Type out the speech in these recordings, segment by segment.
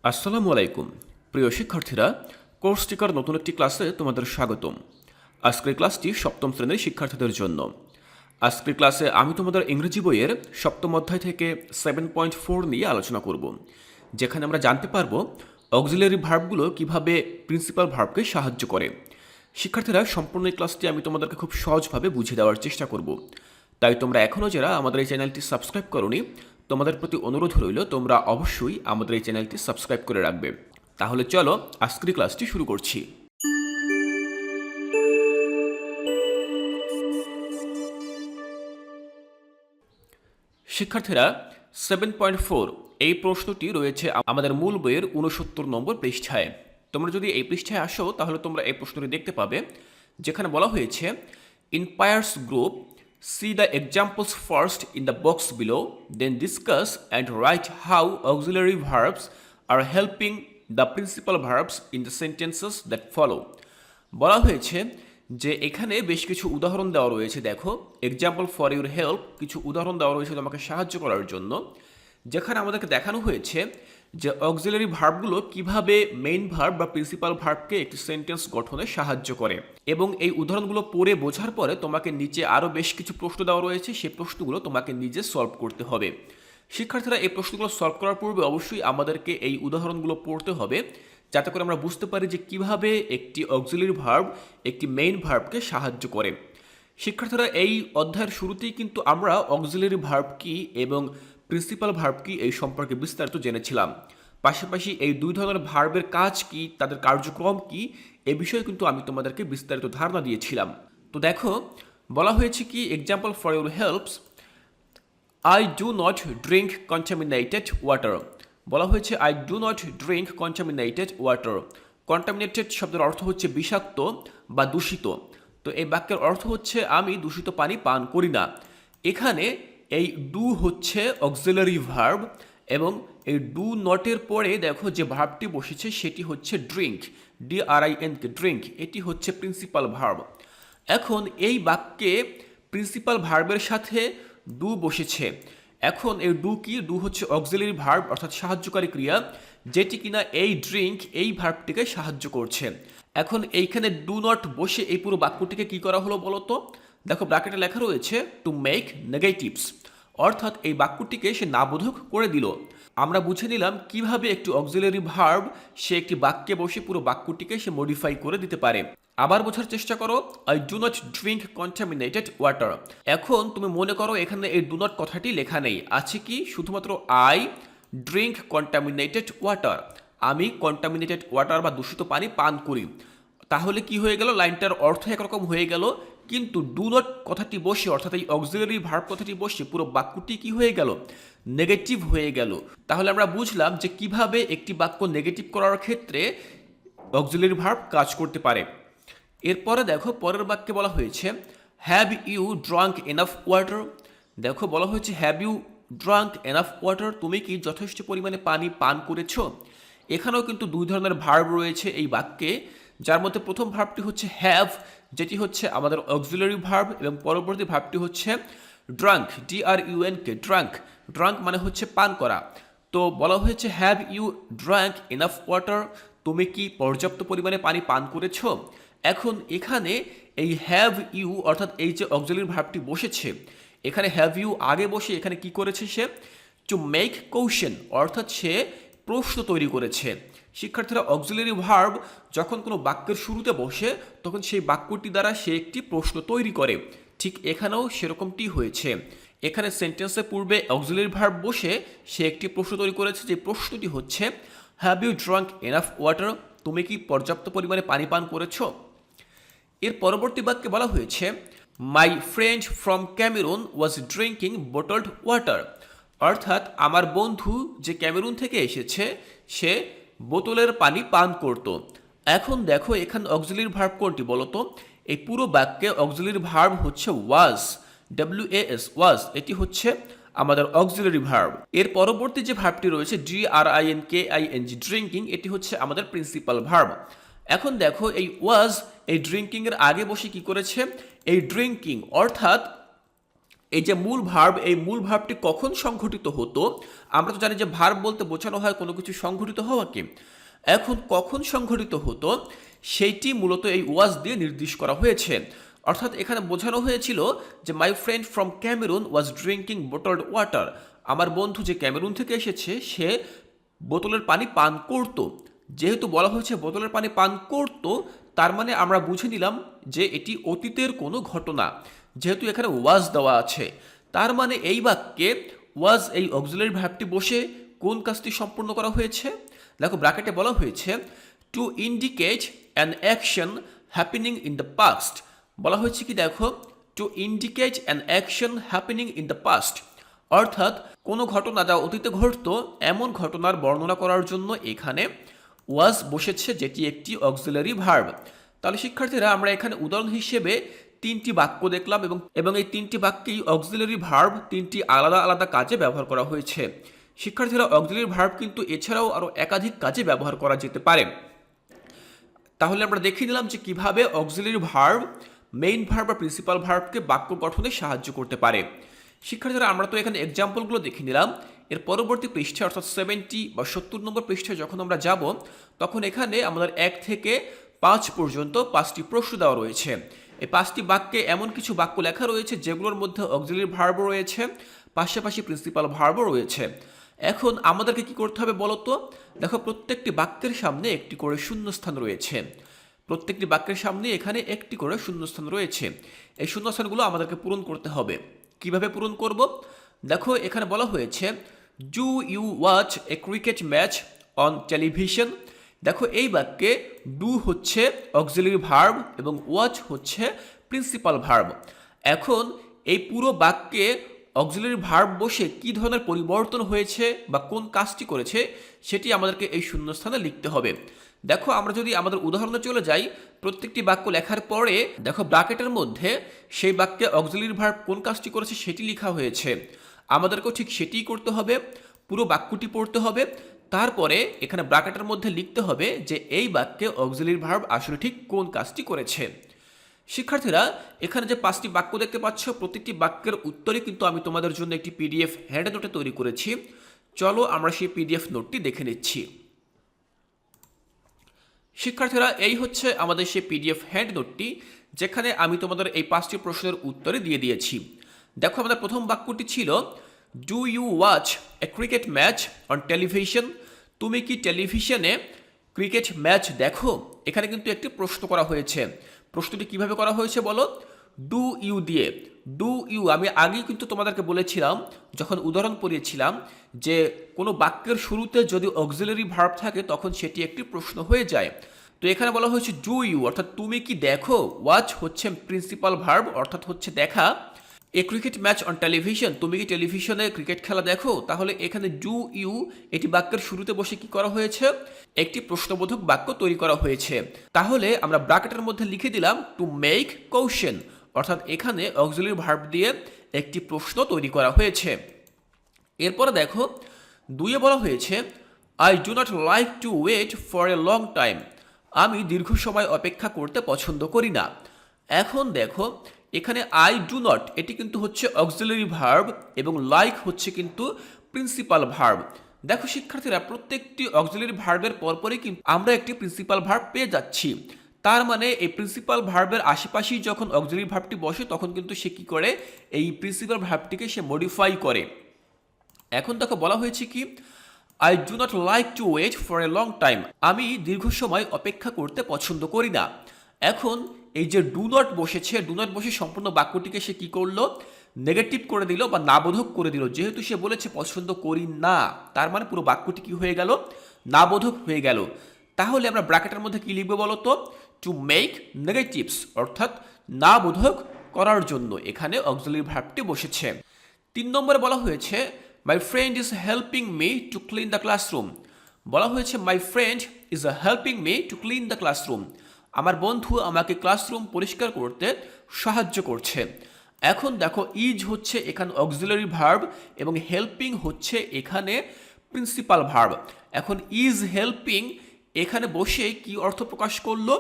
আসসালামু আলাইকুম প্রিয় শিক্ষার্থীরা, কোর্স টিকার নতুন একটি ক্লাসে তোমাদের স্বাগতম। আজকের ক্লাসটি সপ্তম শ্রেণীর শিক্ষার্থীদের জন্য। আজকের ক্লাসে আমি তোমাদের ইংরেজি বইয়ের সপ্তম অধ্যায় থেকে 7.4 নিয়ে আলোচনা করব, যেখানে আমরা জানতে পারবো অক্সিলারি ভার্বগুলো কিভাবে প্রিন্সিপাল ভার্বকে সাহায্য করে। শিক্ষার্থীরা, সম্পূর্ণ এই ক্লাসটি আমি তোমাদেরকে খুব সহজভাবে বুঝিয়ে দেওয়ার চেষ্টা করব। তাই তোমরা এখনও যারা আমাদের এই চ্যানেলটি সাবস্ক্রাইব করোনি, তোমাদের প্রতি অনুরোধ রইল তোমরা অবশ্যই আমাদের এই চ্যানেলটি সাবস্ক্রাইব করে রাখবে। তাহলে চলো আজকের ক্লাসটি শুরু করছি। শিক্ষার্থীরা, 7.4 এই প্রশ্নটি রয়েছে আমাদের মূল বইয়ের 69 নম্বর পৃষ্ঠায়। তোমরা যদি এই পৃষ্ঠায় আসো তাহলে তোমরা এই প্রশ্নটি দেখতে পাবে, যেখানে বলা হয়েছে in pairs group see the examples first in the box below, then discuss and write how auxiliary verbs are helping the principal verbs in the sentences that follow. বলা হয়েছে যে এখানে বেশ কিছু উদাহরণ দেওয়া রয়েছে। দেখো, এক্সাম্পল ফর ইউর হেল্প, কিছু উদাহরণ দেওয়া রয়েছে তোমাকে সাহায্য করার জন্য, যেখানে আমাদেরকে দেখানো হয়েছে যে অক্সিলারি ভার্বগুলো কিভাবে মেইন ভার্ব বা প্রিন্সিপাল ভার্বকে একটি সেন্টেন্স গঠনে সাহায্য করে। এবং এই উদাহরণগুলো পড়ে বোঝার পরে তোমাকে নিচে আরও বেশ কিছু প্রশ্ন দেওয়া রয়েছে, সেই প্রশ্নগুলো তোমাকে নিজে সলভ করতে হবে। শিক্ষার্থীরা, এই প্রশ্নগুলো সলভ করার পূর্বে অবশ্যই আমাদেরকে এই উদাহরণগুলো পড়তে হবে, যাতে করে আমরা বুঝতে পারি যে কিভাবে একটি অক্সিলারি ভার্ব একটি মেইন ভার্বকে সাহায্য করে। শিক্ষার্থীরা, এই অধ্যায়ের শুরুতেই কিন্তু আমরা অক্সিলারি ভার্ব কি এবং প্রিন্সিপাল ভার্ব কি এই সম্পর্কে বিস্তারিত জেনেছিলাম। পাশাপাশি এই দুই ধরনের ভার্বের কাজ কি, তাদের কার্যক্রম কি, এ বিষয়ে কিন্তু আমি তোমাদেরকে বিস্তারিত ধারণা দিয়েছিলাম। তো দেখো, বলা হয়েছে কি example for your helps, I do not drink contaminated water. বলা হয়েছে I do not drink contaminated water. Contaminated শব্দের অর্থ হচ্ছে বিষাক্ত বা দূষিত। তো এই বাক্যের অর্থ হচ্ছে আমি দূষিত পানি পান করি না। এখানে এই ডু হচ্ছে অক্সিলারি ভার্ব, এবং এই ডু নটের পরে দেখো যে ভার্বটি বসেছে সেটি হচ্ছে ড্রিঙ্ক, DRINK, ড্রিঙ্ক। এটি হচ্ছে প্রিন্সিপাল ভার্ব। এখন এই বাক্যে প্রিন্সিপাল ভার্বের সাথে ডু বসেছে। এখন এই ডু কি? ডু হচ্ছে অক্সিলারি ভার্ব, অর্থাৎ সাহায্যকারী ক্রিয়া, যেটি কিনা এই ড্রিঙ্ক এই ভার্বটিকে সাহায্য করছে। এখন এইখানে ডু নট বসে এই পুরো বাক্যটিকে কি করা হলো বলো তো? দেখো, ব্র্যাকেটে লেখা রয়েছে টু মেক নেগেটিভস, অর্থাৎ এই বাক্যটিকে সে নাবোধক করে দিল। আমরা বুঝে নিলাম কিভাবে একটি অক্সিলারি ভার্ব সে একটি বাক্যে বসে পুরো বাক্যটিকে সে মডিফাই করে দিতে পারে। আবার বোঝার চেষ্টা করো, I do not drink contaminated water. এখন তুমি মনে করো এখানে এই ডু নট কথাটি লেখা নেই, আছে কি? শুধুমাত্র আই ড্রিঙ্ক কন্টামিনেটেড ওয়াটার, আমি কন্টামিনেটেড ওয়াটার বা দূষিত পানি পান করি। তাহলে কি হয়ে গেল? লাইনটার অর্থ একরকম হয়ে গেল, কিন্তু ডু নট কথাটি বসে, অর্থাৎ এই অক্সিলারি ভার্ব কথাটি বসে পুরো বাক্যটি কি হয়ে গেল? নেগেটিভ হয়ে গেল। তাহলে আমরা বুঝলাম যে কিভাবে একটি বাক্য নেগেটিভ করার ক্ষেত্রে অক্সিলারি ভার্ব কাজ করতে পারে। এরপরে দেখো, পরের বাক্যে বলা হয়েছে have you drunk enough water. দেখো, বলা হয়েছে have you drunk enough water, তুমি কি যথেষ্ট পরিমাণে পানি পান করেছো? এখানেও কিন্তু দুই ধরনের ভার্ব রয়েছে এই বাক্যে, যার মধ্যে প্রথম ভার্বটি হচ্ছে হ্যাভ, যেটি হচ্ছে আমাদের অক্সিলারি ভার্ব, এবং পরবর্তী ভার্বটি হচ্ছে ড্রাঙ্ক, DRUNK, ড্রাঙ্ক। ড্রাঙ্ক মানে হচ্ছে পান করা। তো বলা হয়েছে have you drunk enough water, তুমি কি পর্যাপ্ত পরিমাণে পানি পান করেছো? এখন এখানে এই হ্যাভ ইউ, অর্থাৎ এই যে অক্সিলারি ভার্বটি বসেছে, এখানে হ্যাভ ইউ আগে বসে এখানে কি করেছে সে? টু মেক কোশ্চেন, অর্থাৎ সে প্রশ্ন তৈরি করেছে। শিক্ষার্থীরা, অক্সিলারি ভার্ব যখন কোনো বাক্যের শুরুতে বসে তখন সেই বাক্যটি দ্বারা সে একটি প্রশ্ন তৈরি করে। ঠিক এখানেও সেরকমটি হয়েছে। এখানে সেন্টেন্সের পূর্বে অক্সিলারি ভার্ব বসে সে একটি প্রশ্ন তৈরি করেছে, যে প্রশ্নটি হচ্ছে have you drunk enough water, তুমি কি পর্যাপ্ত পরিমাণে পানি পান করেছো? এর পরবর্তী বাক্যে বলা হয়েছে my friend from Cameroon was drinking bottled water, অর্থাৎ আমার বন্ধু যে ক্যামেরুন থেকে এসেছে সে বোতলের পানি পান করত। এখন দেখো, এখানে অক্সিলারি ভার্ব কোনটি বলো তো? এই পুরো বাক্যে অক্সিলারি ভার্ব হচ্ছে ওয়াজ, WAS, ওয়াজ। এটি হচ্ছে আমাদের অক্সিলারি ভার্ব। এর পরবর্তী যে ভার্বটি রয়েছে DRINKING, ড্রিঙ্কিং, এটি হচ্ছে আমাদের প্রিন্সিপাল ভার্ব। এখন দেখো, এই ওয়াজ এই ড্রিঙ্কিং এর আগে বসে কি করেছে? এই ড্রিঙ্কিং, অর্থাৎ এই যে মূল ভার্ব, এই মূল ভার্বটি কখন সংঘটিত হতো? আমরা তো জানি যে ভার্ব বলতে বোঝানো হয় কোনো কিছু সংঘটিত হওয়াকে। এখন কখন সংঘটিত হতো সেইটি মূলত এই ওয়াজ দিয়ে নির্দেশ করা হয়েছে। অর্থাৎ এখানে বোঝানো হয়েছিল যে my friend from Cameroon was drinking bottled water. আমার বন্ধু যে ক্যামেরুন থেকে এসেছে সে বোতলের পানি পান করত। যেহেতু বলা হয়েছে বোতলের পানি পান করত, তার মানে আমরা বুঝে নিলাম যে এটি অতীতের কোনো ঘটনা। যেহেতু এখানে ওয়াজ দেওয়া আছে, তার মানে এই বাক্যে ওয়াজ এই অক্সিলারি ভার্বটি বসে কোন কাজটি সম্পূর্ণ করা হয়েছে? দেখো ব্র্যাকেটে বলা হয়েছে to indicate an action happening in the past. বলা হয়েছে কি দেখো, to indicate an action happening in the past, অর্থাৎ কোনো ঘটনা যা অতীতে ঘটতো এমন ঘটনার বর্ণনা করার জন্য এখানে ওয়াজ বসেছে, যেটি একটি অক্সিলারি ভার্ব। তাহলে শিক্ষার্থীরা আমরা এখানে উদাহরণ হিসেবে তিনটি বাক্য দেখলাম এবং এই তিনটি বাক্যেই অক্সিলারি ভার্ব তিনটি আলাদা আলাদা কাজে ব্যবহার করা হয়েছে। শিক্ষার্থীরা অক্সিলারি ভার্ব কিন্তু এছাড়াও আরও একাধিক কাজে ব্যবহার করা যেতে পারে। তাহলে আমরা দেখিয়ে দিলাম যে কিভাবে অক্সিলারি ভার্ব মেইন ভার্ব বা প্রিন্সিপাল ভার্বকে বাক্য গঠনে সাহায্য করতে পারে। শিক্ষার্থীরা আমরা তো এখানে এক্সাম্পলগুলো দেখে নিলাম। এর পরবর্তী পৃষ্ঠা অর্থাৎ 70 বা 70 নম্বর পৃষ্ঠায় যখন আমরা যাব, তখন এখানে আমাদের 1 থেকে 5 পর্যন্ত 5টি প্রশ্ন দেওয়া রয়েছে। এই 5টি বাক্যে এমন কিছু বাক্য লেখা রয়েছে যেগুলোর মধ্যে অক্সিলারি ভার্বও রয়েছে, পাশাপাশি প্রিন্সিপাল ভার্বও রয়েছে। এখন আমাদেরকে কি করতে হবে বলো তো? দেখো প্রত্যেকটি বাক্যের সামনে একটি করে শূন্যস্থান রয়েছে। প্রত্যেকটি বাক্যের সামনে এখানে একটি করে শূন্যস্থান রয়েছে। এই শূন্যস্থানগুলো আমাদেরকে পূরণ করতে হবে। কিভাবে পূরণ করব? দেখো এখানে বলা হয়েছে do you watch a cricket match on television. দেখো এই বাক্যে ডু হচ্ছে অক্সিলারি ভার্ব এবং ওয়াচ হচ্ছে প্রিন্সিপাল ভার্ব। এখন এই পুরো বাক্যে অক্সিলারি ভার্ব বসে কী ধরনের পরিবর্তন হয়েছে বা কোন কাজটি করেছে সেটি আমাদেরকে এই শূন্যস্থানে লিখতে হবে। দেখো আমরা যদি আমাদের উদাহরণে চলে যাই, প্রত্যেকটি বাক্য লেখার পরে দেখো ব্র্যাকেটের মধ্যে সেই বাক্যে অক্সিলারি ভার্ব কোন কাজটি করেছে সেটি লেখা হয়েছে। আমাদেরকেও ঠিক সেটিই করতে হবে, পুরো বাক্যটি পড়তে হবে, তারপরে এখানে ব্র্যাকেটের মধ্যে লিখতে হবে যে এই বাক্যে অক্সিলারি ভার্ব আসলে ঠিক কোন কাজটি করেছে। শিক্ষার্থীরা এখানে যে 5টি বাক্য দেখতে পাচ্ছ, প্রত্যেকটি বাক্যের উত্তরে কিন্তু আমি তোমাদের জন্য একটি পিডিএফ হ্যান্ড নোটে তৈরি করেছি। চলো আমরা সেই পিডিএফ নোটটি দেখে নিচ্ছি। শিক্ষার্থীরা এই হচ্ছে আমাদের সেই পিডিএফ হ্যান্ড নোটটি, যেখানে আমি তোমাদের এই 5টি প্রশ্নের উত্তরে দিয়ে দিয়েছি। দেখো আমাদের প্রথম বাক্যটি ছিল do you watch a cricket match on television. তুমি কি টেলিভিশনে ক্রিকেট ম্যাচ দেখো? এখানে কিন্তু একটি প্রশ্ন করা হয়েছে। প্রশ্নটি কিভাবে করা হয়েছে বলো? ডু ইউ দিয়ে। ডু ইউ আমি আগেই কিন্তু তোমাদেরকে বলেছিলাম যখন উদাহরণ পড়িয়েছিলাম যে কোনো বাক্যের শুরুতে যদি অক্সিলারি ভার্ব থাকে তখন সেটি একটি প্রশ্ন হয়ে যায়। তো এখানে বলা হয়েছে ডু ইউ অর্থাৎ তুমি কি দেখো, ওয়াচ হচ্ছে প্রিন্সিপাল ভার্ব অর্থাৎ হচ্ছে দেখা। এ ক্রিকেট ম্যাচ অন টেলিভিশন, তুমি কি টেলিভিশনে ক্রিকেট খেলা দেখো? তাহলে এখানে ডু ইউ এটি বাক্যের শুরুতে বসে কি করা হয়েছে? একটি প্রশ্নবোধক বাক্য তৈরি করা হয়েছে। তাহলে আমরা ব্র্যাকেটের মধ্যে লিখে দিলাম টু মেক কোশ্চেন, অর্থাৎ এখানে অক্সিলারি ভার্ব দিয়ে একটি প্রশ্ন তৈরি করা হয়েছে। এরপরে দেখো 2-এ বলা হয়েছে I do not like to wait for a long time. আমি দীর্ঘ সময় অপেক্ষা করতে পছন্দ করি না। এখন দেখো এখানে আই ডু নট এটি কিন্তু হচ্ছে অক্সিলারি ভার্ব এবং লাইক হচ্ছে কিন্তু প্রিন্সিপাল ভার্ব। দেখো শিক্ষার্থীরা প্রত্যেকটি অক্সিলারি ভার্বের পরপরই কিন্তু আমরা একটি প্রিন্সিপাল ভার্ব পেয়ে যাচ্ছি। তার মানে এই প্রিন্সিপাল ভার্বের আশেপাশেই যখন অক্সিলারি ভার্বটি বসে তখন কিন্তু সে কী করে, এই প্রিন্সিপাল ভার্বটিকে সে মডিফাই করে। এখন দেখো বলা হয়েছে কি I do not like to wait for a long time. আমি দীর্ঘ সময় অপেক্ষা করতে পছন্দ করি না। এখন এই যে ডু নট বসেছে, ডু নট বসে সম্পূর্ণ বাক্যটিকে সে কি করলো, নেগেটিভ করে দিল বা নাবোধক করে দিল। যেহেতু সে বলেছে পছন্দ করি না, তার মানে পুরো বাক্যটি কি হয়ে গেল, নাবোধক হয়ে গেল। তাহলে আমরা ব্র্যাকেটের মধ্যে কি লিখবো বলো তো? টু মেক নেগেটিভস, অর্থাৎ নাবোধক করার জন্য এখানে অক্সিলারি ভার্বটি বসেছে। 3 নম্বরে বলা হয়েছে my friend is helping me to clean the classroom. বলা হয়েছে my friend is helping me to clean the classroom. আমার বন্ধু আমাকে ক্লাসরুম পরিষ্কার করতে সাহায্য করছে। এখন দেখো ইজ হচ্ছে এখানে অক্সিলারি ভার্ব এবং হেল্পিং হচ্ছে এখানে প্রিন্সিপাল ভার্ব। এখন ইজ হেল্পিং এখানে বসে কি অর্থ প্রকাশ করলো?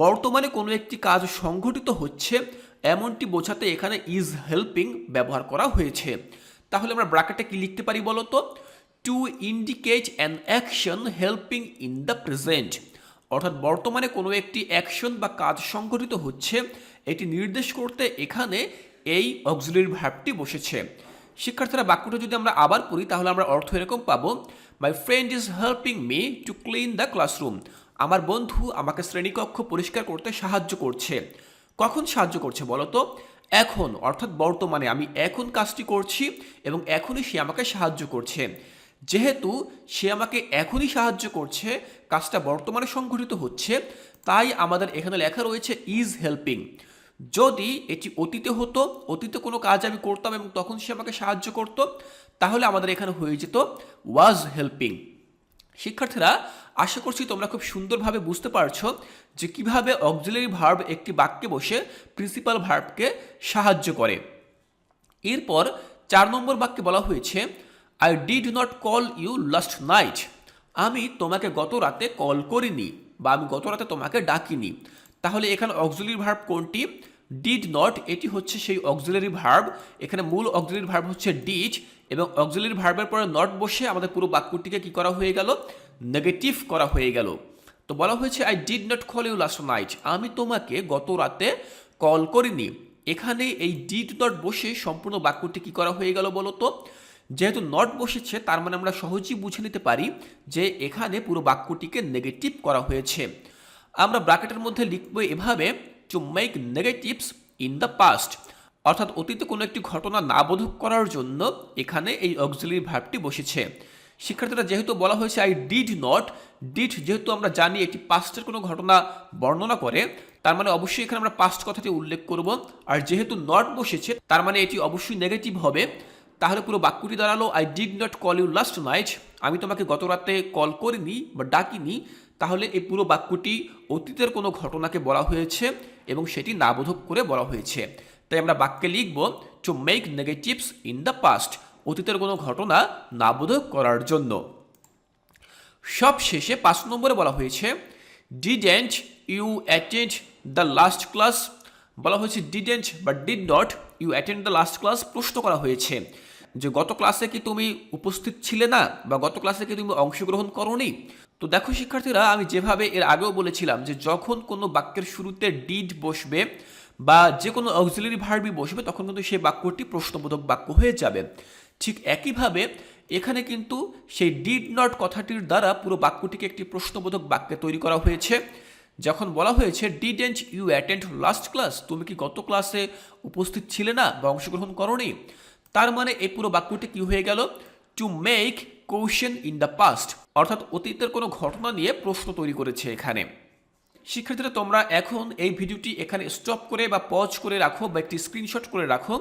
বর্তমানে কোনো একটি কাজ সংঘটিত হচ্ছে এমনটি বোঝাতে এখানে ইজ হেল্পিং ব্যবহার করা হয়েছে। তাহলে আমরা ব্র্যাকেটে কি লিখতে পারি বলো তো? To indicate an action helping in the present, অর্থাৎ বর্তমানে কোনো একটি অ্যাকশন বা কাজ সংঘটিত হচ্ছে, এটি নির্দেশ করতে এখানে এই অক্সিলারি ভার্বটি বসেছে। শিক্ষার্থীরা বাক্যটা যদি আমরা আবার পড়ি তাহলে আমরা অর্থ এরকম পাবো, my friend is helping me to clean the classroom, আমার বন্ধু আমাকে শ্রেণীকক্ষ পরিষ্কার করতে সাহায্য করছে। কখন সাহায্য করছে বলো তো? এখন, অর্থাৎ বর্তমানে আমি এখন কাজটি করছি এবং এখনই সে আমাকে সাহায্য করছে। যেহেতু সে আমাকে এখনই সাহায্য করছে, কাজটা বর্তমানে সংঘটিত হচ্ছে, তাই আমাদের এখানে লেখা রয়েছে ইজ হেল্পিং। যদি এটি অতীতে হতো, অতীতে কোনো কাজ আমি করতাম এবং তখন সে আমাকে সাহায্য করতো, তাহলে আমাদের এখানে হয়ে যেত ওয়াজ হেল্পিং। শিক্ষার্থীরা, আশা করছি তোমরা খুব সুন্দরভাবে বুঝতে পারছো যে কিভাবে অক্সিলারি ভার্ব একটি বাক্যে বসে প্রিন্সিপাল ভার্বকে সাহায্য করে। এরপর 4 নম্বর বাক্যে বলা হয়েছে, I did not call you last night, আমি তোমাকে গত রাতে কল করিনি বা আমি গত রাতে তোমাকে ডাকিনি। তাহলে এখানে অক্সিলারি ভার্ব কোনটি? ডিড নট, এটি হচ্ছে সেই অক্সিলারি ভার্ব। এখানে মূল অক্সিলারি ভার্ব হচ্ছে ডিড এবং অক্সিলারি ভার্বের পরে নট বসে আমাদের পুরো বাক্যটিকে কি করা হয়ে গেল? নেগেটিভ করা হয়ে গেল। তো বলা হয়েছে I did not call you last night, আমি তোমাকে গত রাতে কল করিনি। এখানে এই ডিড নট বসে সম্পূর্ণ বাক্যটি কি করা হয়ে গেল বলো তো? যেহেতু নট বসেছে তার মানে আমরা সহজেই বুঝে নিতে পারি যে এখানে পুরো বাক্যটিকে নেগেটিভ করা হয়েছে। আমরা ব্র্যাকেটের মধ্যে লিখব এভাবে, to make negatives in the past, অর্থাৎ অতীতে কোনো একটি ঘটনা না বোধক করার জন্য এখানে এই অক্সিলারি ভার্বটি বসেছে। শিক্ষার্থীরা, যেহেতু বলা হয়েছে আই ডিড নট, ডিড যেহেতু আমরা জানি এটি পাস্টের কোনো ঘটনা বর্ণনা করে, তার মানে অবশ্যই এখানে আমরা পাস্ট কথাটি উল্লেখ করব। আর যেহেতু নট বসেছে তার মানে এটি অবশ্যই নেগেটিভ হবে। তাহলে পুরো বাক্যটি দাঁড়ালো, I did not call you last night, আমি তোমাকে গত রাতে কল করিনি বা ডাকিনি। তাহলে এই পুরো বাক্যটি অতীতের কোনো ঘটনাকে বলা হয়েছে এবং সেটি নাবোধক করে বলা হয়েছে। তাই আমরা বাক্যে লিখব, to make negatives in the past, অতীতের কোনো ঘটনা নাবোধক করার জন্য। সব শেষে 5 নম্বরে বলা হয়েছে, didn't you attend the last class, বলা হয়েছে ডিডেন্ট বা did not you attend the last class, প্রশ্ন করা হয়েছে যে গত ক্লাসে কি তুমি উপস্থিত ছিলে না বা গত ক্লাসে কি তুমি অংশগ্রহণ করোনি। তো দেখো শিক্ষার্থীরা, আমি যেভাবে এর আগেও বলেছিলাম যে যখন কোনো বাক্যের শুরুতে ডিড বসবে বা যে কোনো অক্সিলারি ভার্বই বসবে তখন কিন্তু সেই বাক্যটি প্রশ্নবোধক বাক্য হয়ে যাবে। ঠিক একইভাবে এখানে কিন্তু সেই ডিড নট কথাটির দ্বারা পুরো বাক্যটিকে একটি প্রশ্নবোধক বাক্যে তৈরি করা হয়েছে। যখন বলা হয়েছে didn't you attend last class, তুমি কি গত ক্লাসে উপস্থিত ছিলে না বা অংশগ্রহণ করোনি, তার মানে এই পুরো বাক্যটি কি হয়ে গেল? To make question in the past, অর্থাৎ অতীতের কোনো ঘটনা নিয়ে প্রশ্ন তৈরি করেছে এখানে। শিক্ষার্থীরা, তোমরা এখন এই ভিডিওটি এখানে স্টপ করে বা পজ করে রাখো বা একটি স্ক্রিনশট করে রাখো,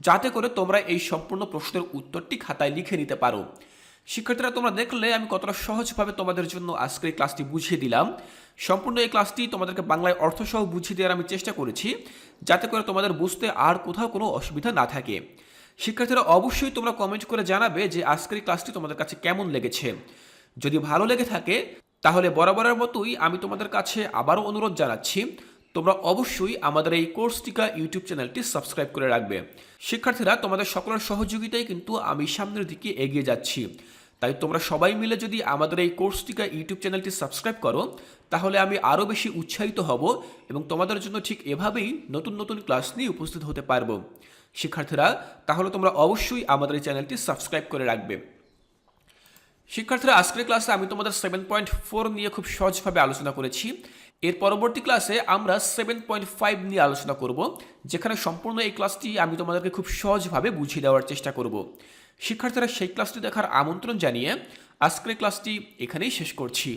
যাতে করে তোমরা এই সম্পূর্ণ প্রশ্নের উত্তরটি খাতায় লিখে নিতে পারো। শিক্ষার্থীরা, তোমরা দেখলে আমি কতটা সহজভাবে তোমাদের জন্য আজকের এই ক্লাসটি বুঝিয়ে দিলাম। সম্পূর্ণ এই ক্লাসটি তোমাদেরকে বাংলায় অর্থসহ বুঝিয়ে দেওয়ার আমি চেষ্টা করেছি, যাতে করে তোমাদের বুঝতে আর কোথাও কোনো অসুবিধা না থাকে। শিক্ষার্থীরা, অবশ্যই তোমরা কমেন্ট করে জানাবে যে আজকের এই ক্লাসটি তোমাদের কাছে কেমন লেগেছে। যদি ভালো লেগে থাকে তাহলে বরাবরের মতোই আমি তোমাদের কাছে আবারও অনুরোধ জানাচ্ছি, তোমরা অবশ্যই আমাদের এই কোর্সটিকা ইউটিউব চ্যানেলটি সাবস্ক্রাইব করে রাখবে। শিক্ষার্থীরা, তোমাদের সকলের সহযোগিতায় কিন্তু আমি সামনের দিকে এগিয়ে যাচ্ছি। তাই তোমরা সবাই মিলে যদি আমাদের এই কোর্সটিকা ইউটিউব চ্যানেলটি সাবস্ক্রাইব করো তাহলে আমি আরও বেশি উৎসাহিত হব এবং তোমাদের জন্য ঠিক এভাবেই নতুন নতুন ক্লাস নিয়ে উপস্থিত হতে পারবো। শিক্ষার্থীরা, তাহলে তোমরা অবশ্যই আমাদের এই চ্যানেলটি সাবস্ক্রাইব করে রাখবে। শিক্ষার্থীরা, আজকের ক্লাসে আমি তোমাদের 7.4 নিয়ে খুব সহজভাবে আলোচনা করেছি। এর পরবর্তী ক্লাসে আমরা 7.5 নিয়ে আলোচনা করব, যেখানে সম্পূর্ণ এই ক্লাসটি আমি তোমাদেরকে খুব সহজভাবে বুঝিয়ে দেওয়ার চেষ্টা করব। শিক্ষার্থীরা, সেই ক্লাসটি দেখার আমন্ত্রণ জানিয়ে আজকের ক্লাসটি এখানেই শেষ করছি।